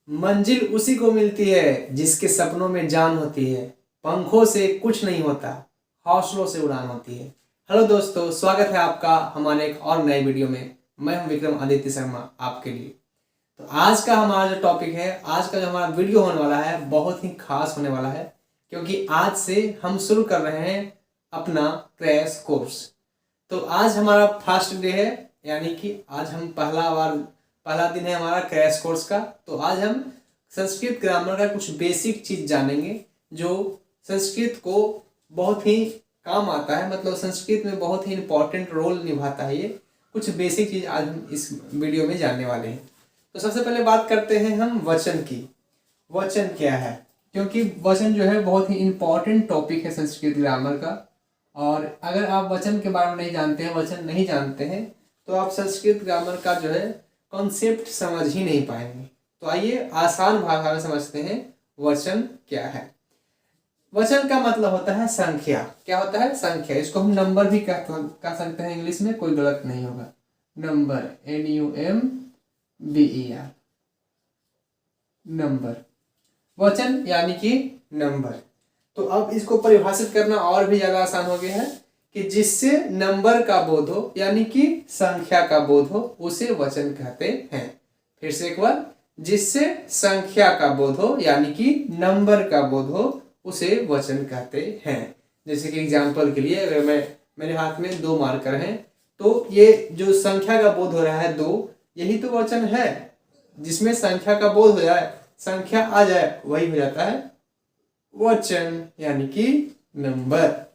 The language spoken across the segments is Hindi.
मंजिल उसी को मिलती है जिसके सपनों में जान होती है। पंखों से कुछ नहीं होता, हौसलों से उड़ान होती है। हेलो दोस्तों, स्वागत है आपका हमारे एक और नए वीडियो में। मैं हूं विक्रम आदित्य शर्मा आपके लिए। तो आज का हमारा जो टॉपिक है, आज का जो हमारा वीडियो होने वाला है, बहुत ही खास होने वाला है, क्योंकि आज से हम शुरू कर रहे हैं अपना क्रैश कोर्स। तो आज हमारा फर्स्ट डे है, यानी कि आज हम पहला दिन है हमारा क्रैश कोर्स का। तो आज हम संस्कृत ग्रामर का कुछ बेसिक चीज जानेंगे जो संस्कृत को बहुत ही काम आता है, मतलब संस्कृत में बहुत ही इंपॉर्टेंट रोल निभाता है। ये कुछ बेसिक चीज आज हम इस वीडियो में जानने वाले हैं। तो सबसे पहले बात करते हैं हम वचन की। वचन क्या है, क्योंकि वचन जो है बहुत ही इंपॉर्टेंट टॉपिक है संस्कृत ग्रामर का। और अगर आप वचन के बारे में नहीं जानते हैं, वचन नहीं जानते हैं, तो आप संस्कृत ग्रामर का जो है कॉन्सेप्ट समझ ही नहीं पाएंगे। तो आइए आसान भाषा में समझते हैं वचन क्या है। वचन का मतलब होता है संख्या। क्या होता है? संख्या। इसको हम नंबर भी कह सकते हैं, इंग्लिश में कोई गलत नहीं होगा। Number, NUMBER, number. वचन यानी कि नंबर। तो अब इसको परिभाषित करना और भी ज्यादा आसान हो गया है कि जिससे नंबर का बोध हो, यानी कि संख्या का बोध हो, उसे वचन कहते हैं। फिर से एक बार, जिससे संख्या का बोध हो यानी कि नंबर का बोध हो, उसे वचन कहते हैं। जैसे कि एग्जाम्पल के लिए, अगर मेरे हाथ में 2 मार्कर हैं, तो ये जो संख्या का बोध हो रहा है 2, यही तो वचन है। जिसमें संख्या का बोध हो जाए, संख्या आ जाए, वही हो जाता है वचन, यानी कि नंबर।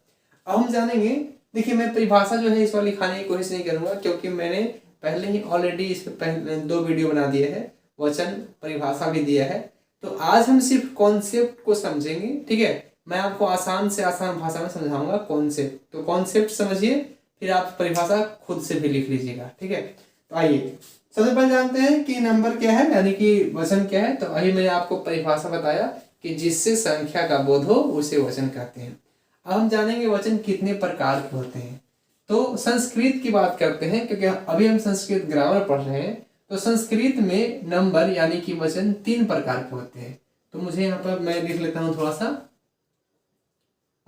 अब हम जानेंगे, देखिए मैं परिभाषा जो है इस बार लिखाने की कोशिश नहीं करूंगा, क्योंकि मैंने पहले ही ऑलरेडी इस पहले 2 वीडियो बना दिए हैं, वचन परिभाषा भी दिया है। तो आज हम सिर्फ कॉन्सेप्ट को समझेंगे, ठीक है। मैं आपको आसान से आसान भाषा में समझाऊंगा कॉन्सेप्ट। तो कॉन्सेप्ट समझिए, फिर आप परिभाषा खुद से भी लिख लीजिएगा, ठीक है। तो आइए सबसे पहले जानते हैं कि नंबर क्या है, यानी कि वचन क्या है। तो अभी मैंने आपको परिभाषा बताया कि जिससे संख्या का बोध हो, उसे वचन कहते हैं। अब हम जानेंगे वचन कितने प्रकार के होते हैं। तो संस्कृत की बात करते हैं, क्योंकि अभी हम संस्कृत ग्रामर पढ़ रहे हैं। तो संस्कृत में नंबर यानी कि वचन 3 प्रकार के होते हैं। तो मुझे यहाँ पर मैं लिख लेता हूं थोड़ा सा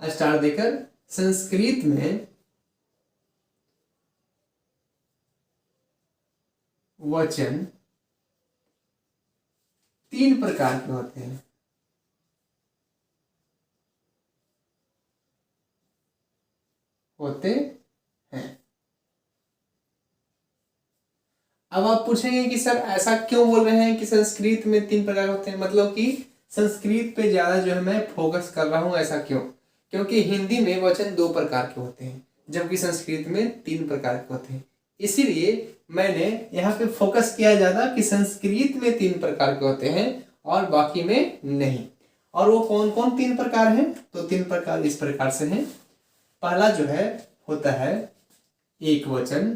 स्टार देकर। संस्कृत में वचन 3 प्रकार के होते हैं। अब आप पूछेंगे कि सर ऐसा क्यों बोल रहे हैं कि संस्कृत में 3 प्रकार होते हैं, मतलब कि संस्कृत पे ज्यादा जो है मैं फोकस कर रहा हूं, ऐसा क्यों? क्योंकि हिंदी में वचन 2 प्रकार के होते हैं, जबकि संस्कृत में 3 प्रकार के होते हैं। इसीलिए मैंने यहाँ पे फोकस किया ज्यादा कि संस्कृत में 3 प्रकार के होते हैं और बाकी में नहीं। और वो कौन कौन 3 प्रकार हैं? तो 3 प्रकार इस प्रकार से हैं। पहला जो है होता है एक वचन।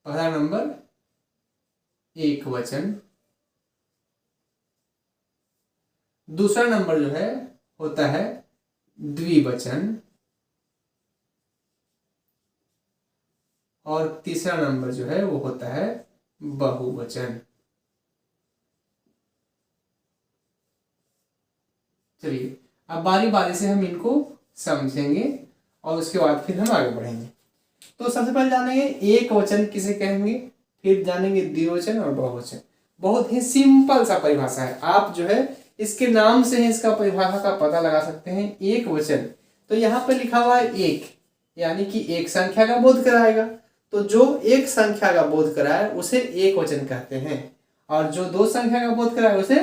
पहला नंबर एक वचन। दूसरा नंबर जो है होता है द्विवचन। और तीसरा नंबर जो है वो होता है बहुवचन। चलिए अब बारी बारी से हम इनको समझेंगे और उसके बाद फिर हम आगे बढ़ेंगे। तो सबसे पहले जानेंगे एक वचन किसे कहेंगे, फिर जानेंगे द्विवचन और बहुवचन। बहुत ही सिंपल सा परिभाषा है, आप जो है इसके नाम से ही इसका परिभाषा का पता लगा सकते हैं। एक वचन, तो यहाँ पे लिखा हुआ है एक, यानी कि एक संख्या का बोध कराएगा। तो जो एक संख्या का बोध कराए उसे एक वचन कहते हैं, और जो 2 संख्या का बोध कराए उसे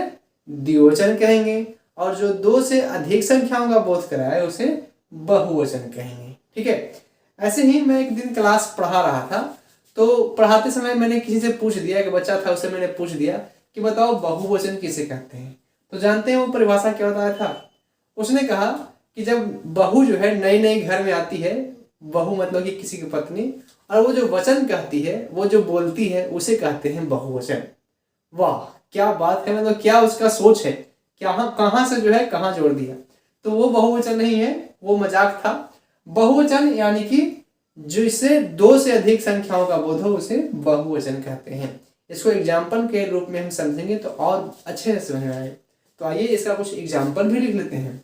द्विवचन कहेंगे, और जो 2 से अधिक संख्याओं का बोध कराए उसे बहुवचन कहेंगे, ठीक है। ऐसे ही मैं एक दिन क्लास पढ़ा रहा था, तो पढ़ाते समय मैंने किसी से पूछ दिया, एक बच्चा था, उससे मैंने पूछ दिया कि बताओ बहुवचन किसे कहते हैं। तो जानते हैं वो परिभाषा क्या बताया था? उसने कहा कि जब बहू जो है नई नई घर में आती है, बहू मतलब कि किसी की पत्नी, और वो जो वचन कहती है, वो जो बोलती है, उसे कहते हैं बहुवचन। वाह क्या बात है, मतलब क्या उसका सोच है, क्या कहाँ से जो है कहाँ जोड़ दिया। तो वो बहुवचन नहीं है, वो मजाक था। बहुवचन यानी कि जिससे 2 से अधिक संख्याओं का बोध हो, उसे बहुवचन कहते हैं। इसको एग्जाम्पल के रूप में हम समझेंगे तो और अच्छे से समझ में आएगा। तो आइए इसका कुछ एग्जाम्पल भी लिख लेते हैं।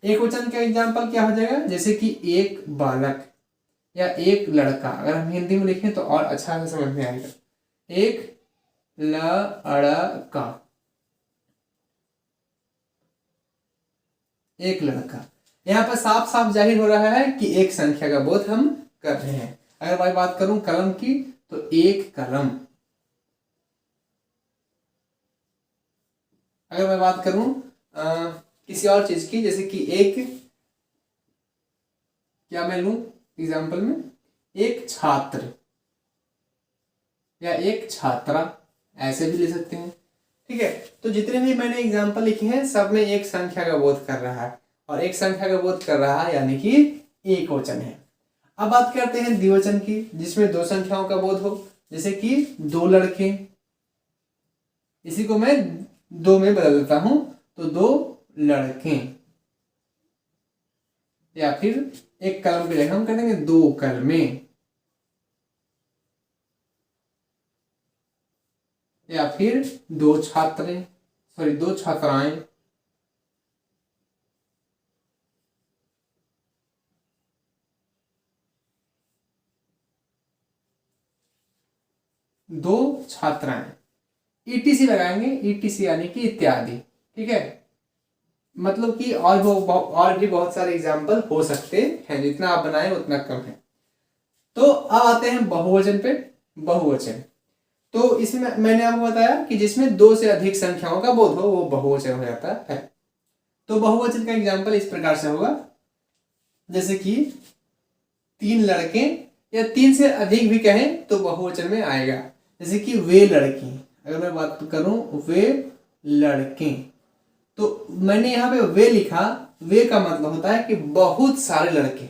एक वचन का एग्जाम्पल क्या हो जाएगा, जैसे कि एक बालक या एक लड़का, अगर हम हिंदी में लिखें तो और अच्छा से समझ में आएगा। एक लड़का, एक लड़का। यहाँ पर साफ साफ जाहिर हो रहा है कि एक संख्या का बोध हम कर रहे हैं। अगर मैं बात करूं कलम की तो एक कलम। अगर मैं बात करूं किसी और चीज की, जैसे कि एक, क्या मैं लूं एग्जाम्पल में, एक छात्र या एक छात्रा, ऐसे भी ले सकते हैं। ठीक है, तो जितने भी मैंने एग्जाम्पल लिखे हैं सब में एक संख्या का बोध कर रहा है, और एक संख्या का बोध कर रहा है यानी कि एक वचन है। अब बात करते हैं द्विवचन की, जिसमें दो संख्याओं का बोध हो, जैसे कि दो लड़के। इसी को मैं दो में बदल देता हूं, तो दो लड़के, या फिर एक कलम की जगह हम कर देंगे दो कलमें, या फिर दो छात्रें, सॉरी दो छात्राएं, दो छात्राएं, ईटीसी लगाएंगे, ईटीसी यानी कि इत्यादि। ठीक है, मतलब कि और भी बहुत सारे एग्जाम्पल हो सकते हैं, जितना आप बनाए उतना कम है। तो अब आते हैं बहुवचन पे। बहुवचन तो इसमें मैंने आपको बताया कि जिसमें दो से अधिक संख्याओं का बोध हो वो बहुवचन हो जाता है। तो बहुवचन का एग्जाम्पल इस प्रकार से होगा, जैसे कि तीन लड़के, या तीन से अधिक भी कहें तो बहुवचन में आएगा। जैसे कि वे लड़के, अगर मैं बात करूं वे लड़के, तो मैंने यहाँ पे वे लिखा, वे का मतलब होता है कि बहुत सारे लड़के।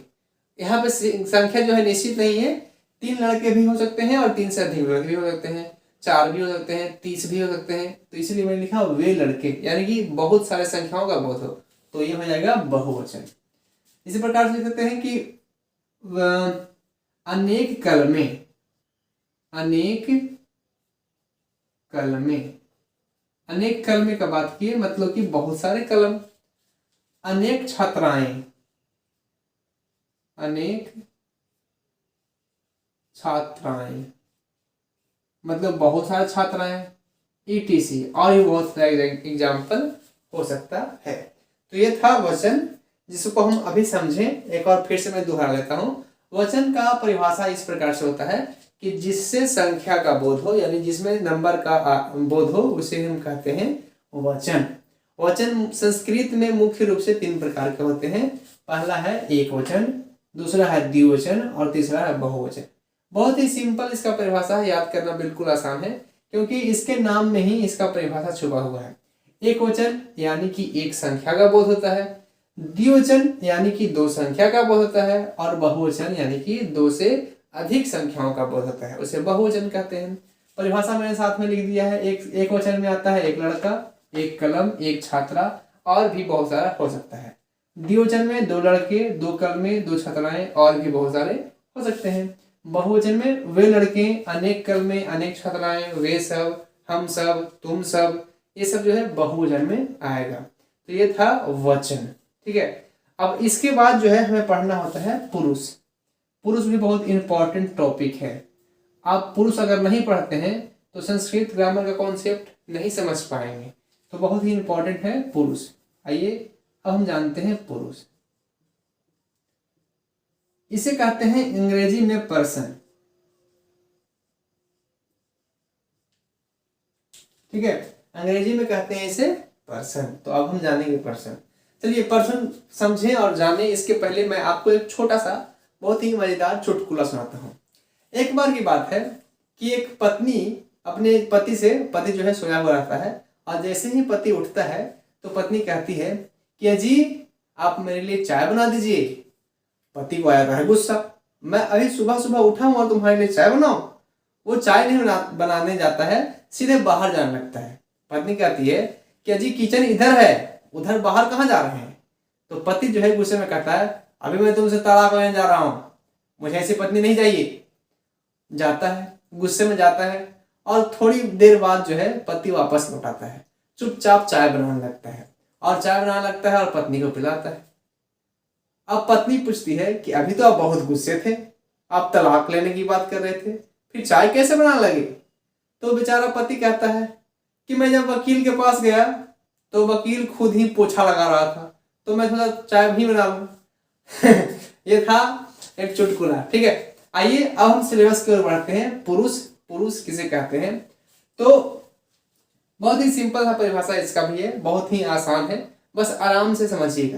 यहाँ पे संख्या जो है निश्चित नहीं है, तीन लड़के भी हो सकते हैं और तीन से अधिक लड़के भी हो सकते हैं, चार भी हो सकते हैं, 30 भी हो सकते हैं। तो इसलिए मैंने लिखा वे लड़के, यानी कि बहुत सारे संख्याओं का बोध हो, तो ये हो जाएगा बहुवचन। इसी प्रकार से लिख सकते हैं कि अनेक कलमें, अनेक कलमें, अनेक कलमें का बात किए मतलब कि बहुत सारे कलम। अनेक छात्राएं, अनेक छात्राएं मतलब बहुत सारे छात्राएं, ईटीसी, और भी बहुत सारे एग्जाम्पल हो सकता है। तो ये था वचन, जिसको हम अभी समझें। एक और फिर से मैं दोहरा लेता हूं। वचन का परिभाषा इस प्रकार से होता है कि जिससे संख्या का बोध हो, यानी जिसमें नंबर का बोध हो, उसे हम कहते हैं वचन। वचन संस्कृत में मुख्य रूप से तीन प्रकार के होते हैं। पहला है एक वचन, दूसरा है द्विवचन, और तीसरा है बहुवचन। बहुत ही सिंपल इसका परिभाषा है, याद करना बिल्कुल आसान है, क्योंकि इसके नाम में ही इसका परिभाषा छुपा हुआ है। एक वचन यानी कि एक संख्या का बोध होता है, द्विवचन यानी कि दो संख्या का बोध होता है, और बहुवचन यानी कि दो से अधिक संख्याओं का बोध होता है, उसे बहुवचन कहते हैं। परिभाषा मैंने साथ में लिख दिया है। एक वचन में आता है एक लड़का, एक कलम, एक छात्रा, और भी बहुत सारा हो सकता है। द्विवचन में दो लड़के, दो कलमें, दो छात्राएं, और भी बहुत सारे हो सकते हैं। बहुवचन में वे लड़के, अनेक कलमें, अनेक छात्राएं, वे सब, हम सब, तुम सब, ये सब जो है बहुवचन में आएगा। तो ये था वचन। ठीक है, अब इसके बाद जो है हमें पढ़ना होता है पुरुष। पुरुष भी बहुत इंपॉर्टेंट टॉपिक है। आप पुरुष अगर नहीं पढ़ते हैं तो संस्कृत ग्रामर का कॉन्सेप्ट नहीं समझ पाएंगे। तो बहुत ही इंपॉर्टेंट है पुरुष। आइए अब हम जानते हैं पुरुष। इसे कहते हैं अंग्रेजी में पर्सन। ठीक है, अंग्रेजी में कहते हैं इसे पर्सन। तो अब हम जानेंगे पर्सन। चलिए पर्सन समझें और जानें। इसके पहले मैं आपको एक छोटा सा बहुत ही मजेदार चुटकुला सुनाता हूँ। एक बार की बात है कि एक पत्नी अपने पति से, पति जो है सोया हुआ रहता है, और जैसे ही पति उठता है तो पत्नी कहती है कि अजी आप मेरे लिए चाय बना दीजिए। पति को आया है गुस्सा, मैं अभी सुबह सुबह उठा हूं और तुम्हारे लिए चाय बनाऊं। वो चाय नहीं बनाने जाता है, सीधे बाहर जाने लगता है। पत्नी कहती है कि अजी किचन इधर है, उधर बाहर कहाँ जा रहे हैं। तो पति जो है गुस्से में कहता है अभी मैं तुमसे तलाक लेने जा रहा हूं, मुझे ऐसी पत्नी नहीं चाहिए। जाता है, गुस्से में जाता है और थोड़ी देर बाद जो है पति वापस लौट आता है, चुपचाप चाय बनाने लगता है और चाय बनाने लगता है और पत्नी को पिलाता है। अब पत्नी पूछती है कि अभी तो आप बहुत गुस्से थे, आप तलाक लेने की बात कर रहे थे, फिर चाय कैसे बनाने लगे? तो बेचारा पति कहता है कि मैं जब वकील के पास गया तो वकील खुद ही पोछा लगा रहा था, तो मैं थोड़ा चाय भी बना लूं। ये था एक चुटकुला। ठीक है, आइए अब हम सिलेबस की ओर बढ़ते हैं। पुरुष, पुरुष किसे कहते हैं? तो बहुत ही सिंपल सा परिभाषा इसका भी है, बहुत ही आसान है, बस आराम से समझिएगा।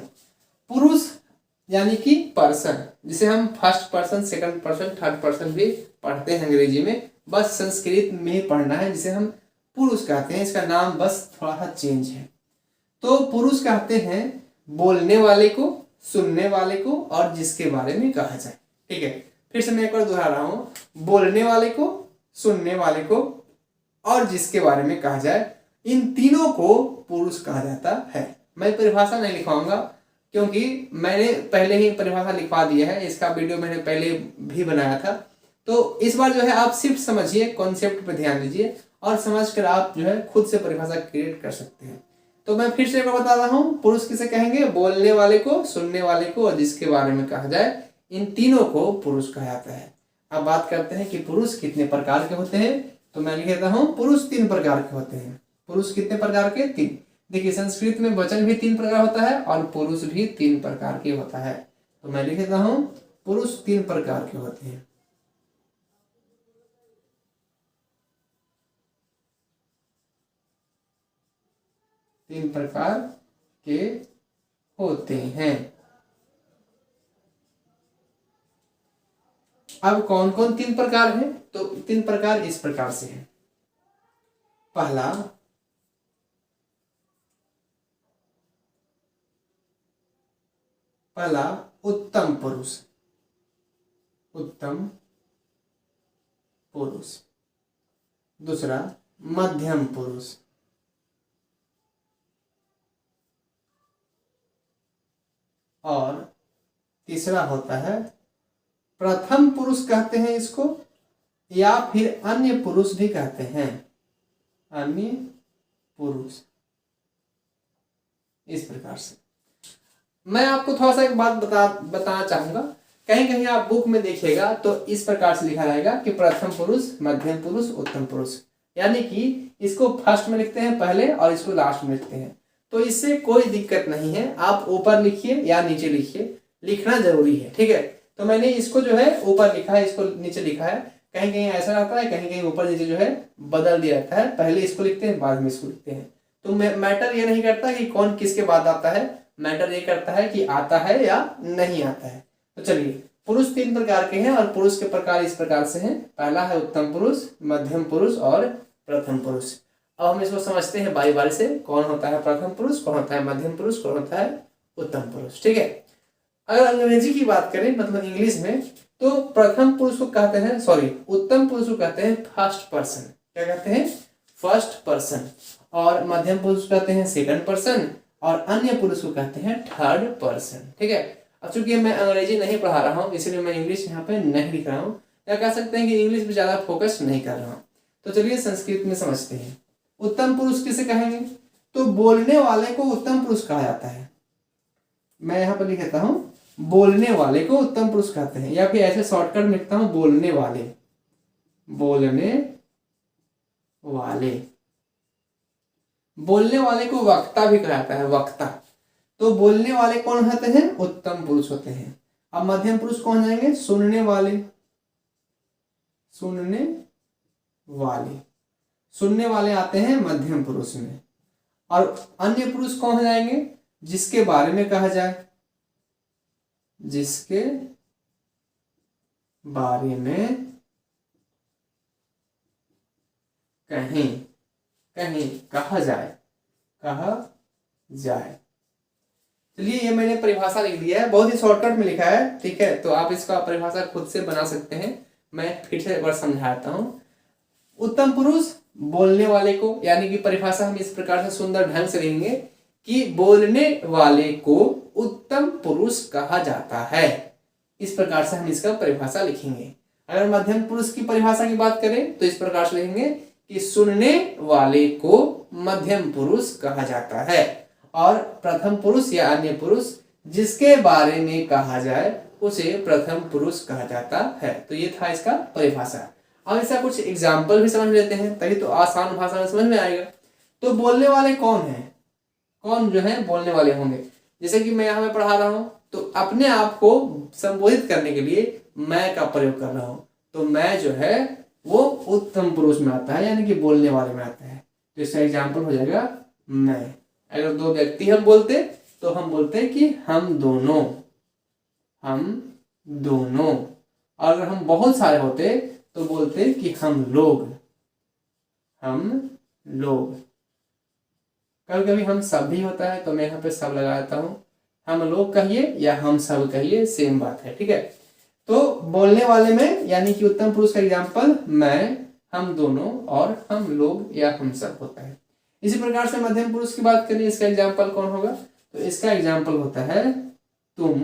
पुरुष यानी कि पर्सन, जिसे हम first person, second person, third person भी पढ़ते हैं अंग्रेजी में, बस संस्कृत में ही पढ़ना है, जिसे हम पुरुष कहते हैं। इसका नाम बस थोड़ा सा चेंज है। तो पुरुष कहते हैं बोलने वाले को, सुनने वाले को और जिसके बारे में कहा जाए। ठीक है, फिर से मैं एक बार दोहरा रहा हूं, बोलने वाले को, सुनने वाले को और जिसके बारे में कहा जाए, इन तीनों को पुरुष कहा जाता है। मैं परिभाषा नहीं लिखवाऊंगा क्योंकि मैंने पहले ही परिभाषा लिखवा दिया है, इसका वीडियो मैंने पहले भी बनाया था। तो इस बार जो है आप सिर्फ समझिए, कॉन्सेप्ट पे ध्यान दीजिए और समझकर आप जो है खुद से परिभाषा क्रिएट कर सकते हैं। तो मैं फिर से बता रहा हूँ, पुरुष किसे कहेंगे? बोलने वाले को, सुनने वाले को और जिसके बारे में कहा जाए, इन तीनों को पुरुष कहा जाता है। अब बात करते हैं कि पुरुष कितने प्रकार के होते हैं। तो मैं लिख देता हूँ, पुरुष 3 प्रकार के होते हैं। पुरुष कितने प्रकार के? 3। देखिए संस्कृत में वचन भी 3 प्रकार होता है और पुरुष भी 3 प्रकार के होता है। तो मैं लिख देता हूँ, पुरुष 3 प्रकार के होते हैं। तीन प्रकार के होते हैं। अब कौन कौन 3 प्रकार हैं? तो 3 प्रकार इस प्रकार से हैं। पहला, उत्तम पुरुष, उत्तम पुरुष। दूसरा, मध्यम पुरुष। और तीसरा होता है प्रथम पुरुष कहते हैं इसको, या फिर अन्य पुरुष भी कहते हैं, अन्य पुरुष। इस प्रकार से मैं आपको थोड़ा सा एक बात बताना चाहूंगा। कहीं कहीं आप बुक में देखिएगा तो इस प्रकार से लिखा रहेगा कि प्रथम पुरुष, मध्यम पुरुष, उत्तम पुरुष, यानी कि इसको फर्स्ट में लिखते हैं पहले और इसको लास्ट में लिखते हैं। तो इससे कोई दिक्कत नहीं है, आप ऊपर लिखिए या नीचे लिखिए, लिखना जरूरी है। ठीक है, तो मैंने इसको जो है ऊपर लिखा है, इसको नीचे लिखा है। कहीं कहीं ऐसा रहता है, कहीं कहीं ऊपर नीचे जो है बदल दिया रहता है, पहले इसको लिखते हैं बाद में इसको लिखते हैं। तो मैटर ये नहीं करता कि कौन किसके बाद आता है, मैटर ये करता है कि आता है या नहीं आता है। तो चलिए, पुरुष 3 प्रकार के हैं और पुरुष के प्रकार इस प्रकार से हैं। पहला है उत्तम पुरुष, मध्यम पुरुष और प्रथम पुरुष। अब हम इसको समझते हैं बारी बारी से, कौन होता है प्रथम पुरुष, कौन होता है मध्यम पुरुष, कौन होता है उत्तम पुरुष। ठीक है, अगर अंग्रेजी की बात करें, मतलब इंग्लिश में, तो प्रथम पुरुष को कहते हैं, सॉरी, उत्तम पुरुष को कहते हैं फर्स्ट पर्सन। क्या कहते हैं? First person. और मध्यम पुरुष कहते हैं सेकंड पर्सन और अन्य पुरुष को कहते हैं थर्ड पर्सन। ठीक है, अब चूंकि मैं अंग्रेजी नहीं पढ़ा रहा हूँ इसलिए मैं इंग्लिश यहाँ पे नहीं लिख रहा हूँ, या कह सकते हैं कि इंग्लिश पे ज्यादा फोकस नहीं कर रहा हूँ। तो चलिए संस्कृत में समझते हैं। उत्तम पुरुष किसे कहेंगे? तो बोलने वाले को उत्तम पुरुष कहा जाता है। मैं यहाँ पर लिख देता हूँ, बोलने वाले को उत्तम पुरुष कहते हैं, या फिर ऐसे शॉर्टकट में लिखता हूँ, बोलने वाले, बोलने वाले। बोलने वाले को वक्ता भी कहा जाता है, वक्ता। तो बोलने वाले कौन होते हैं? उत्तम पुरुष होते हैं। अब मध्यम पुरुष कौन जाएंगे? सुनने वाले, सुनने वाले, सुनने वाले आते हैं मध्यम पुरुष में। और अन्य पुरुष कौन हो जाएंगे? जिसके बारे में कहा जाए, जिसके बारे में कहें, कहा जाए, कहा जाए। चलिए, ये मैंने परिभाषा लिख दिया है, बहुत ही शॉर्टकट में लिखा है। ठीक है, तो आप इसका परिभाषा खुद से बना सकते हैं। मैं फिर से एक बार समझाता हूं। उत्तम पुरुष बोलने वाले को, यानी कि परिभाषा हम इस प्रकार से सुंदर ढंग से लिखेंगे कि बोलने वाले को उत्तम पुरुष कहा जाता है। इस प्रकार से हम इसका परिभाषा लिखेंगे। अगर मध्यम पुरुष की परिभाषा की बात करें तो इस प्रकार से लिखेंगे कि सुनने वाले को मध्यम पुरुष कहा जाता है, और प्रथम पुरुष या अन्य पुरुष जिसके बारे में कहा जाए उसे प्रथम पुरुष कहा जाता है। तो ये था इसका परिभाषा। अब इसका कुछ एग्जाम्पल भी समझ लेते हैं, तभी तो आसान भाषा में समझ में आएगा। तो बोलने वाले कौन है, कौन जो है बोलने वाले होंगे। जैसे कि मैं यहाँ पे पढ़ा रहा हूँ, तो अपने आप को संबोधित करने के लिए मैं का प्रयोग कर रहा हूँ, तो मैं जो है वो उत्तम पुरुष में आता है, यानी कि बोलने वाले में आता है। तो इसका एग्जाम्पल हो जाएगा मैं। अगर दो व्यक्ति हम बोलते तो हम बोलते हैं कि हम दोनों, हम दोनों। और अगर हम बहुत सारे होते तो बोलते कि हम लोग, हम लोग। कभी कभी हम सब भी होता है तो मैं यहाँ पे सब लगा देता हूँ, हम लोग कहिए या हम सब कहिए, सेम बात है, ठीक है। तो बोलने वाले में यानी कि उत्तम पुरुष का एग्जाम्पल मैं, हम दोनों और हम लोग या हम सब होता है। इसी प्रकार से मध्यम पुरुष की बात करें, इसका एग्जाम्पल कौन होगा, तो इसका एग्जाम्पल होता है तुम।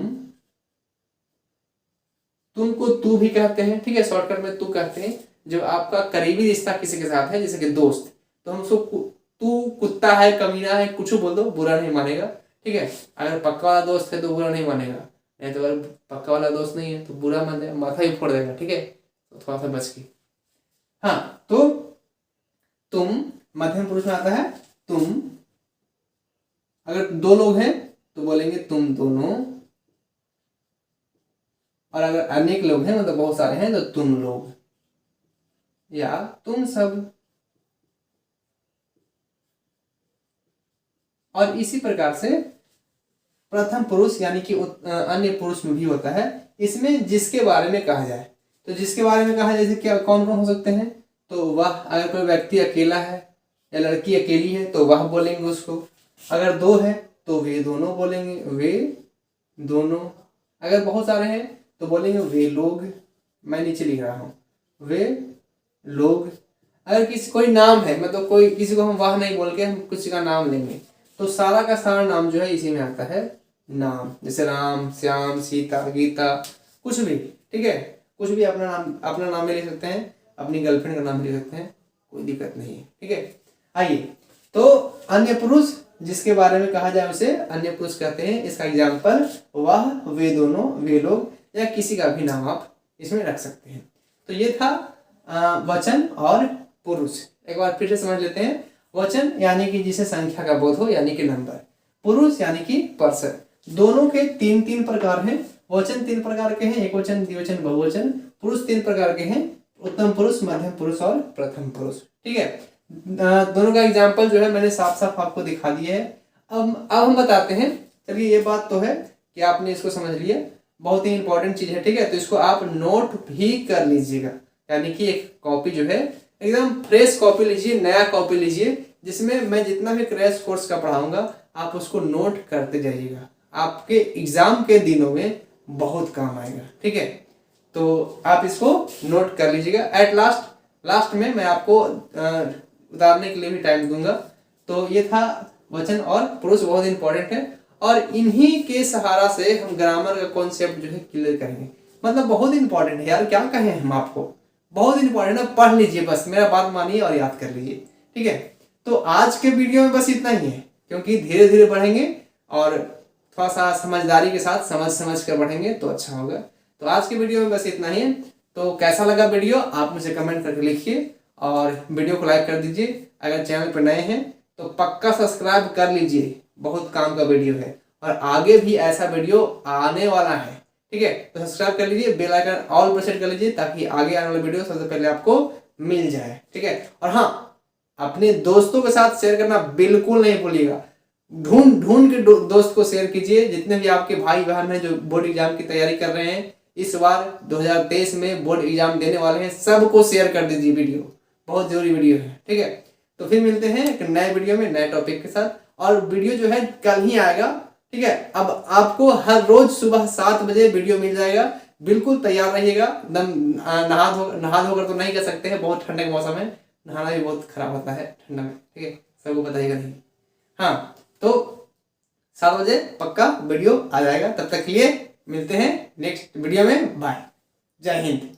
तुमको तू भी कहते हैं, ठीक है, शॉर्टकट में तू कहते हैं। जब आपका करीबी रिश्ता किसी के साथ है, जैसे कि दोस्त, तो हम उसको तू कुत्ता है, कमीना है, कुछ बोल दो, बुरा नहीं मानेगा, ठीक है। अगर पक्का वाला दोस्त है तो बुरा नहीं मानेगा, नहीं तो अगर पक्का वाला दोस्त नहीं है तो बुरा मान देगा, माथा ही फोड़ देगा, ठीक है। तो थोड़ा सा बच के। हाँ, तो तुम मध्यम पुरुष में आता है तुम। अगर दो लोग हैं तो बोलेंगे तुम दोनों, और अगर अनेक लोग हैं मतलब बहुत सारे हैं तो तुम लोग या तुम सब। और इसी प्रकार से प्रथम पुरुष यानी कि अन्य पुरुष में भी होता है। इसमें जिसके बारे में कहा जाए, तो जिसके बारे में कहा जाए जैसे क्या कौन कौन हो सकते हैं, तो वह। अगर कोई व्यक्ति अकेला है या लड़की अकेली है तो वह बोलेंगे उसको। अगर दो है तो वे दोनों बोलेंगे, वे दोनों। अगर बहुत सारे हैं तो बोलेंगे वे लोग। मैं नीचे लिख रहा हूँ, वे लोग। अगर किसी कोई नाम है, मतलब कोई किसी को हम वाह नहीं बोल के हम किसी का नाम लेंगे, तो सारा का सारा नाम जो है इसी में आता है नाम। जैसे राम, श्याम, सीता, गीता, कुछ भी, ठीक है। कुछ भी अपना नाम भी ले सकते हैं, अपनी गर्लफ्रेंड का नाम भी ले सकते हैं, कोई दिक्कत नहीं है, ठीक है। आइए, तो अन्य पुरुष जिसके बारे में कहा जाए उसे अन्य पुरुष कहते हैं। इसका एग्जाम्पल वह, वे दोनों, वे लोग, या किसी का भी नाम आप इसमें रख सकते हैं। तो ये था वचन और पुरुष। एक बार फिर से समझ लेते हैं। वचन यानी कि जिसे संख्या का बोध हो, यानी कि नंबर। पुरुष यानी कि पर्सन। दोनों के तीन तीन प्रकार हैं। वचन तीन प्रकार के हैं, एक वचन, द्विवचन, बहुवचन। पुरुष तीन प्रकार के हैं, उत्तम पुरुष, मध्यम पुरुष और प्रथम पुरुष, ठीक है। दोनों का एग्जाम्पल जो है मैंने साफ साफ आपको दिखा दिया है। अब हम बताते हैं। चलिए, ये बात तो है कि आपने इसको समझ लिया, बहुत ही इंपॉर्टेंट चीज है, ठीक है। तो इसको आप नोट भी कर लीजिएगा, यानी कि एक कॉपी जो है एकदम फ्रेश कॉपी लीजिए, नया कॉपी लीजिए, जिसमें मैं जितना भी क्रैश कोर्स का पढ़ाऊंगा आप उसको नोट करते जाइएगा। आपके एग्जाम के दिनों में बहुत काम आएगा, ठीक है। तो आप इसको नोट कर लीजिएगा। एट लास्ट में मैं आपको उतारने के लिए भी टाइम दूंगा। तो ये था वचन और पुरुष, बहुत इंपॉर्टेंट है, और इन्हीं के सहारा से हम ग्रामर का कॉन्सेप्ट जो है क्लियर करेंगे। मतलब बहुत इंपॉर्टेंट है यार, क्या कहें हम आपको, बहुत इंपॉर्टेंट है। पढ़ लीजिए, बस मेरा बात मानिए और याद कर लीजिए, ठीक है। तो आज के वीडियो में बस इतना ही है, क्योंकि धीरे धीरे बढ़ेंगे और थोड़ा सा समझदारी के साथ समझ कर बढ़ेंगे तो अच्छा होगा। तो आज के वीडियो में बस इतना ही है। तो कैसा लगा वीडियो आप मुझे कमेंट करके लिखिए, और वीडियो को लाइक कर दीजिए। अगर चैनल पर नए हैं तो पक्का सब्सक्राइब कर लीजिए, बहुत काम का वीडियो है और आगे भी ऐसा वीडियो आने वाला है, ठीक है। तो सब्सक्राइब कर लीजिए, बेल आइकन ऑल पर सेट कर लीजिए, ताकि आगे आने वाला वीडियो सबसे पहले आपको मिल जाए, ठीक है। और हाँ, अपने दोस्तों के साथ शेयर करना बिल्कुल नहीं भूलिएगा। ढूंढ के दोस्त को शेयर कीजिए। जितने भी आपके भाई बहन हैं जो बोर्ड एग्जाम की तैयारी कर रहे हैं, इस बार 2023 में बोर्ड एग्जाम देने वाले हैं, सबको शेयर कर दीजिए। वीडियो बहुत जरूरी वीडियो है, ठीक है। तो फिर मिलते हैं एक नए वीडियो में नए टॉपिक के साथ, और वीडियो जो है कल ही आएगा, ठीक है। अब आपको हर रोज सुबह 7 बजे वीडियो मिल जाएगा। बिल्कुल तैयार रहिएगा, एकदम नहा धोकर तो नहीं कर सकते हैं, बहुत ठंडे के मौसम है, नहाना भी बहुत खराब होता है ठंडा में, ठीक है, सबको बताइएगा नहीं। हाँ, तो 7 बजे पक्का वीडियो आ जाएगा। तब तक के लिए मिलते हैं नेक्स्ट वीडियो में। बाय, जय हिंद।